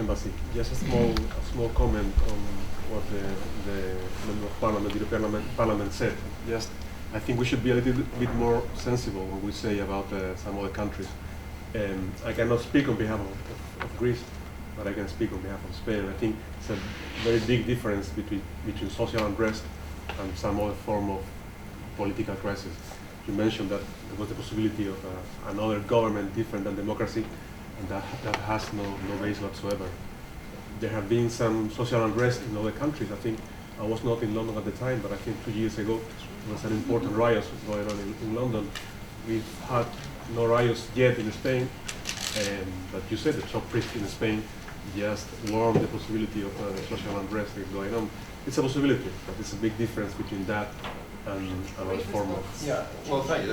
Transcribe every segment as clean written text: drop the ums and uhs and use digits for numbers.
Embassy. Just a small comment on what the member of Parliament, the European Parliament said. Just, I think we should be a little bit more sensible when we say about some other countries. I cannot speak on behalf of Greece, but I can speak on behalf of Spain. I think it's a very big difference between social unrest and some other form of political crisis. You mentioned that there was the possibility of another government different than democracy, and that has no base whatsoever. There have been some social unrest in other countries. I think I was not in London at the time, but I think 2 years ago there was an important riot going on in London. We've had no riots yet in Spain, but you said the top priest in Spain just warned the possibility of social unrest going on. It's a possibility, but it's a big difference between that and another form of... Yeah, well, thank you.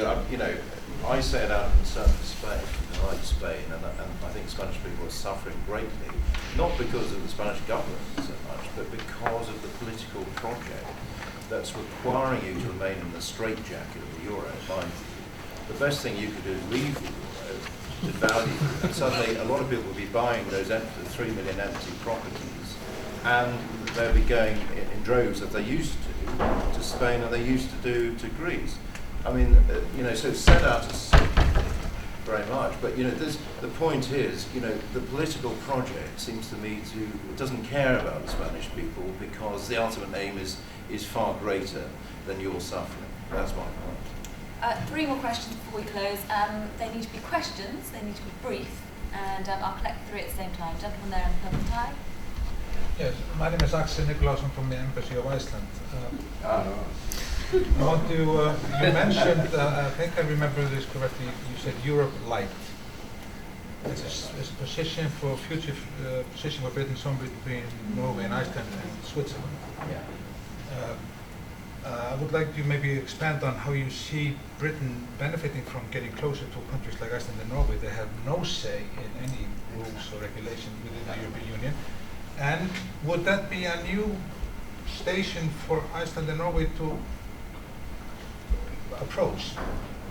I say it out of concern for Spain. I like Spain, and I think Spanish people are suffering greatly, not because of the Spanish government so much, but because of the political project that's requiring you to remain in the straitjacket of the euro. The best thing you could do is leave the euro, devalue, and suddenly a lot of people will be buying those 3 million empty properties, and they'll be going in droves as they used to Spain and they used to do to Greece. I mean, so it's set out as very much, but the point is, the political project seems to me doesn't care about the Spanish people because the ultimate aim is far greater than your suffering. That's my point. 3 more questions before we close. They need to be questions, they need to be brief, and I'll collect 3 at the same time. Gentleman there in the purple tie. Yes, my name is Axel Nicolason from the Embassy of Iceland. I want to, you mentioned, I think I remember this correctly, you said Europe Light. It's a position for future position for Britain, somewhere between Norway and Iceland and Switzerland. Yeah. I would like to maybe expand on how you see Britain benefiting from getting closer to countries like Iceland and Norway. They have no say in any rules or regulation within the European Union. And would that be a new station for Iceland and Norway to approach?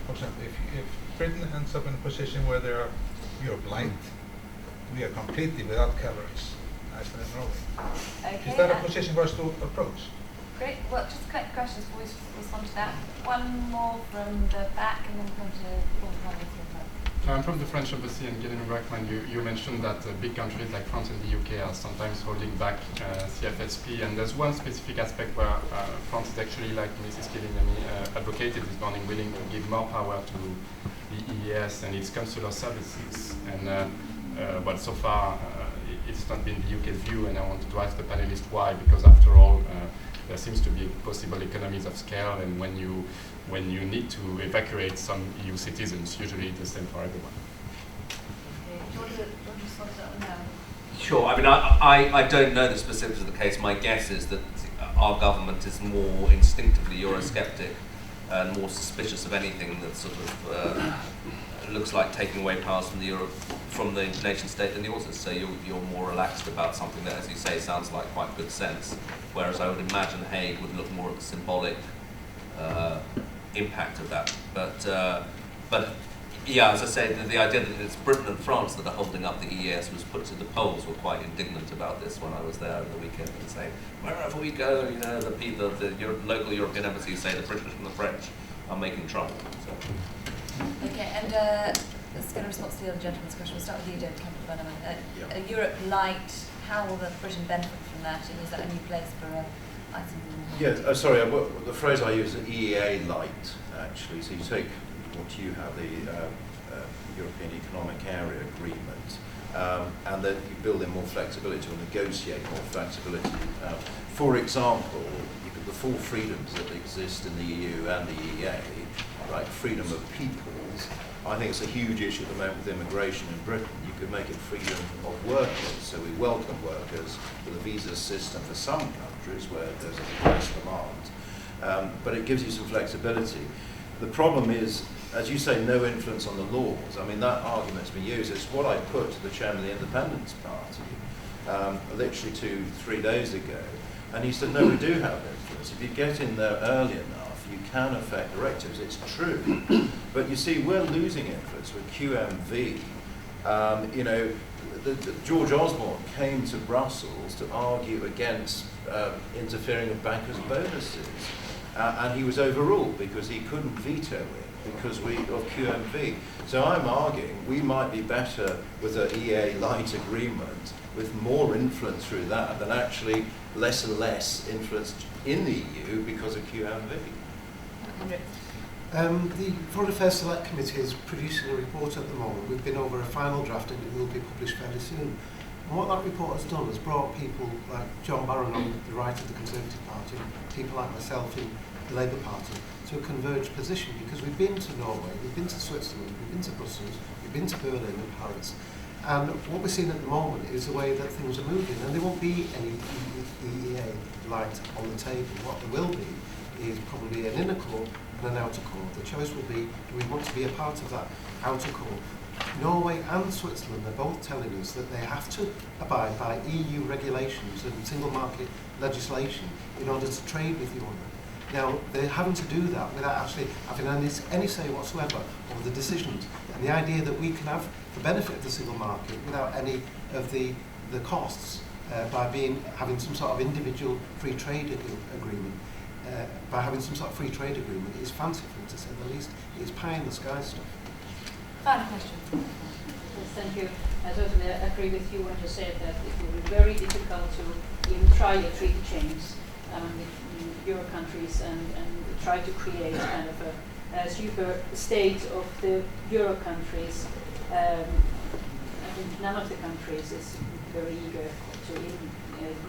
For example, if Britain ends up in a position where they are Europe Light, we are completely without coverage, Iceland and Norway. Okay, is that a position for us to approach? Great. Well, just collect questions before we respond to that. One more from the back, and then come to Paul. I'm from the French Embassy, and Gideon and Rachman, you mentioned that big countries like France and the UK are sometimes holding back CFSP, and there's one specific aspect where France is actually, like Mrs. Gideon advocated this morning, willing to give more power to the EES and its consular services. And but so far, it's not been the UK's view, and I wanted to ask the panelists why, because after all, there seems to be possible economies of scale, and when you need to evacuate some EU citizens, usually it's the same for everyone. Do you want to respond to that one now? Sure. I mean, I don't know the specifics of the case. My guess is that our government is more instinctively Eurosceptic and more suspicious of anything that sort of looks like taking away powers from the nation state than yours is. So you're more relaxed about something that, as you say, sounds like quite good sense. Whereas I would imagine Hague would look more at the symbolic impact of that. But yeah, as I say, the idea that it's Britain and France that are holding up the EES was put to the polls were quite indignant about this when I was there over the weekend and saying, wherever we go, the local European embassies say the British and the French are making trouble. So. Okay, and let's get a response to the other gentleman's question. We'll start with you, David Campbell, Bannerman. Europe Light, how will Britain benefit from that? And is that a new place for Iceland? Yes, sorry, the phrase I use is EEA Light, actually. So you take what you have, the European Economic Area Agreement, and then you build in more flexibility or negotiate more flexibility. For example, the full freedoms that exist in the EU and the EEA, like freedom of peoples, I think it's a huge issue at the moment with immigration in Britain. You could make it freedom of workers, so we welcome workers with a visa system for some countries where there's a price demand, but it gives you some flexibility. The problem is, as you say, no influence on the laws. I mean, that argument's been used. It's what I put to the chairman of the Independence Party literally 2-3 days ago, and he said, no, we do have influence. If you get in there early enough, you can affect directives. It's true. But you see, we're losing influence with QMV. George Osborne came to Brussels to argue against interfering with bankers' bonuses, and he was overruled because he couldn't veto it because of QMV. So I'm arguing we might be better with an EA light agreement with more influence through that than actually less and less influence in the EU because of QMV. Hendrick. The Foreign Affairs Select Committee is producing a report at the moment. We've been over a final draft and it will be published fairly soon. And what that report has done is brought people like John Barron on the right of the Conservative Party, people like myself in the Labour Party, to a converged position, because we've been to Norway, we've been to Switzerland, we've been to Brussels, we've been to Berlin and Paris. And what we're seeing at the moment is the way that things are moving, and there won't be any EEA light on the table. What there will be is probably an inner core and an outer core. The choice will be, do we want to be a part of that outer core? Norway and Switzerland are both telling us that they have to abide by EU regulations and single market legislation in order to trade with the other. Now, they're having to do that without actually having any say whatsoever over the decisions. And the idea that we can have the benefit of the single market without any of the costs by having some sort of individual free trade agreement, by having some sort of free trade agreement is fanciful, to say the least. It is pie in the sky stuff. Final question. Yes, thank you. I totally agree with you when you said that it will be very difficult to even try a treaty change with Euro countries and try to create kind of a super state of the Euro countries. I think none of the countries is very eager to even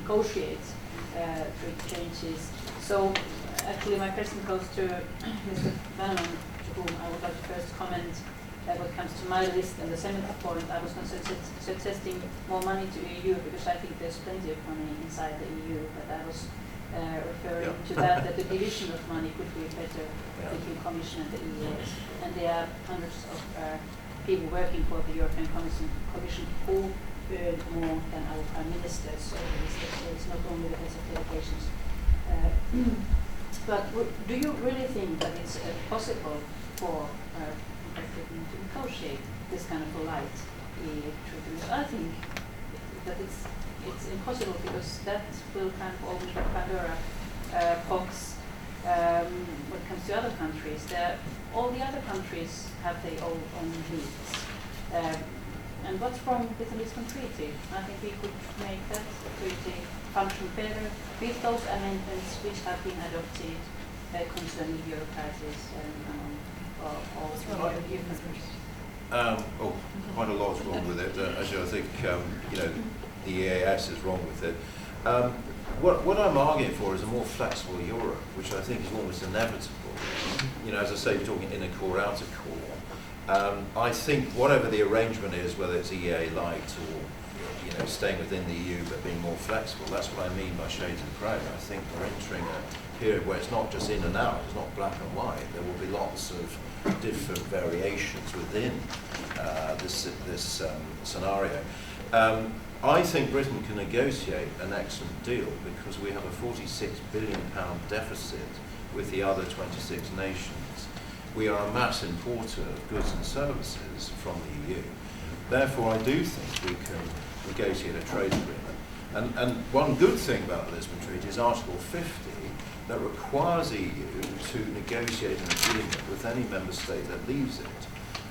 negotiate treaty changes. So actually my question goes to Mr. Bannerman, to whom I would like to first comment what comes to my list. And the second point, I was suggesting more money to EU, because I think there's plenty of money inside the EU, but I was referring to that the division of money could be better between Commission and the EU. And there are hundreds of people working for the European Commission who earn more than our Prime Ministers, so it's not only the heads of delegations. But do you really think that it's possible for Britain to negotiate this kind of a light treaty? I think that it's impossible, because that will kind of open the Pandora box when it comes to other countries. All the other countries have their own needs. And what's wrong with the Lisbon Treaty? I think we could make that treaty function better with those amendments which have been adopted concerning the Euro crisis and all European countries. Quite a lot's wrong with it. Actually, I think the EAS is wrong with it. What I'm arguing for is a more flexible Europe, which I think is almost inevitable. As I say, we're talking inner core, outer core. I think whatever the arrangement is, whether it's EA light or staying within the EU but being more flexible, that's what I mean by shades of grey. I think we're entering a period where it's not just in and out, it's not black and white. There will be lots of different variations within this scenario. I think Britain can negotiate an excellent deal because we have a £46 billion deficit with the other 26 nations. We are a mass importer of goods and services from the EU. Therefore, I do think we can negotiate a trade agreement. And one good thing about the Lisbon Treaty is Article 50 that requires the EU to negotiate an agreement with any member state that leaves it.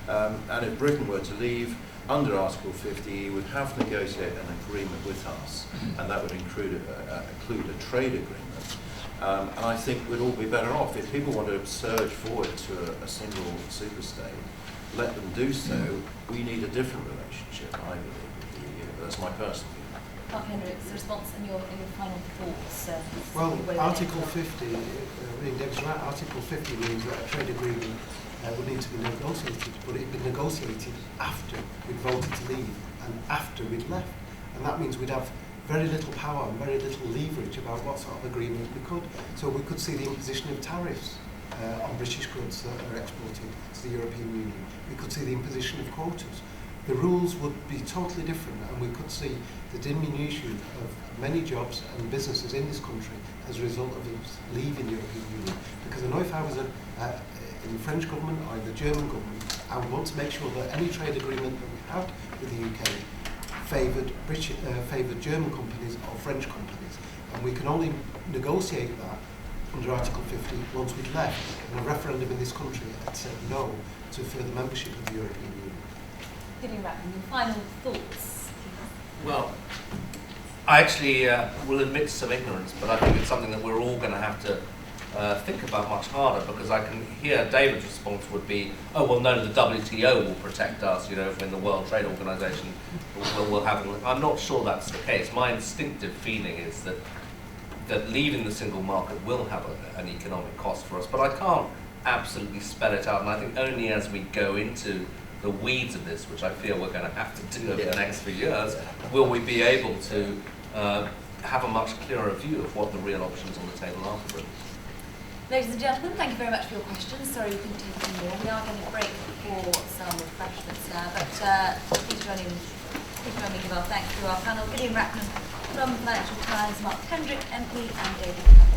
And if Britain were to leave, under Article 50, you would have to negotiate an agreement with us, and that would include a trade agreement. And I think we'd all be better off. If people want to surge forward to a single superstate, let them do so. We need a different relationship, I believe, with the EU. That's my personal view. Hendrick's response in your final thoughts. Well, Article 50, Dave's right, Article 50 means that a trade agreement would need to be negotiated, but it'd be negotiated after we'd voted to leave and after we'd left. And that means we'd have very little power and very little leverage about what sort of agreement we could. So we could see the imposition of tariffs on British goods that are exported to the European Union. We could see the imposition of quotas. The rules would be totally different, and we could see the diminution of many jobs and businesses in this country as a result of us leaving the European Union. Because I know if I was in the French government or in the German government, I would want to make sure that any trade agreement that we had with the UK favoured German companies or French companies. And we can only negotiate that under Article 50 once we've left. And a referendum in this country had said no to further membership of the European Union. Gideon Rachman, your final thoughts? Well, I actually will admit some ignorance, but I think it's something that we're all going to have to think about much harder, because I can hear David's response would be, oh, well, no, the WTO will protect us, you know, when the World Trade Organization will have... I'm not sure that's the case. My instinctive feeling is that leaving the single market will have an economic cost for us, but I can't absolutely spell it out, and I think only as we go into the weeds of this, which I feel we're going to have to do over the next few years, will we be able to have a much clearer view of what the real options on the table are for Britain. Ladies and gentlemen, thank you very much for your questions. Sorry we couldn't take any more. We are going to break for some refreshments now, but please join me in give our thanks to our panel, Gideon Rachman from Financial Times, Mark Hendrick, MP, and David Campbell.